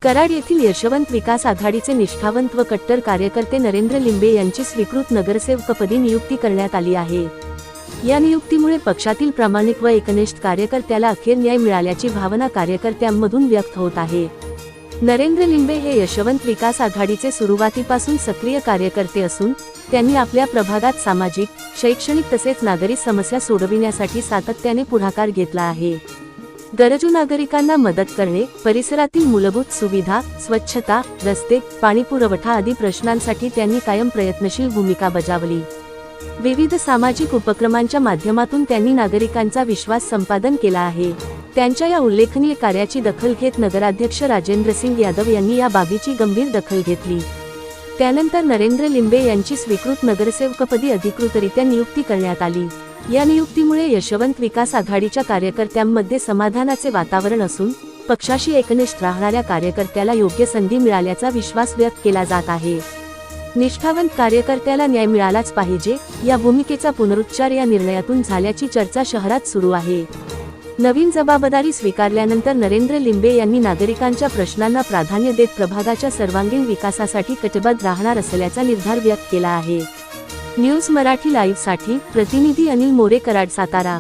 कराड येथील यशवंत विकास आघाडीचे निष्ठावंत व कट्टर कार्यकर्ते नरेंद्र लिंबे यांची स्वीकृत नगरसेवकपदी नियुक्ती करण्यात आली आहे। या नियुक्तीमुळे पक्षातील प्रामाणिक व एकनिष्ठ कार्यकर्त्याला अखेर न्याय मिळाल्याची भावना कार्यकर्त्यांमधून व्यक्त होत आहे। नरेंद्र लिंबे हे यशवंत विकास आघाडीचे सुरुवातीपासून सक्रिय कार्यकर्ते असून त्यांनी आपल्या प्रभागात सामाजिक, शैक्षणिक तसेच नागरी समस्या सोडविण्यासाठी सातत्याने पुढाकार घेतला आहे। गरजू नागरिकांना मदत करणे, परिसरातील मूलभूत सुविधा, स्वच्छता, रस्ते, पाणी पुरवठा आदी प्रश्नांसाठी त्यांनी कायम प्रयत्नशील भूमिका बजावली। विविध सामाजिक उपक्रमांच्या माध्यमातून त्यांनी नागरिकांचा विश्वास संपादन केला आहे। त्यांच्या या उल्लेखनीय कार्याची दखल घेत नगराध्यक्ष राजेंद्रसिंग यादव यांनी या बाबीची गंभीर दखल घेतली। त्यानंतर नरेंद्र लिंबे यांची स्वीकृत नगरसेवकपदी अधिकृतरित्या नियुक्ती करण्यात आली। या नियुक्तीमुळे यशवंत विकास आघाडीच्या कार्यकर्त्यांमध्ये समाधानाचे वातावरण असून पक्षाशी एकनिष्ठ राहणाऱ्या कार्यकर्त्याला योग्य संधी मिळाल्याचा विश्वास व्यक्त केला जात आहे। निष्ठावंत कार्यकर्त्याला न्याय मिळालाच पाहिजे या भूमिकेचा पुनरुच्चार या निर्णयातून झाल्याची चर्चा शहरात सुरू आहे। नवीन जबाबदारी स्वीकारल्यानंतर नरेंद्र लिंबे यांनी नागरिकांच्या प्रश्नांना प्राधान्य देत प्रभागाच्या सर्वांगीण विकासासाठी कटिबद्ध राहणार असल्याचा निर्धार व्यक्त केला आहे। न्यूज मराठी लाईव्ह साठी प्रतिनिधी अनिल मोरे, कराड, सातारा।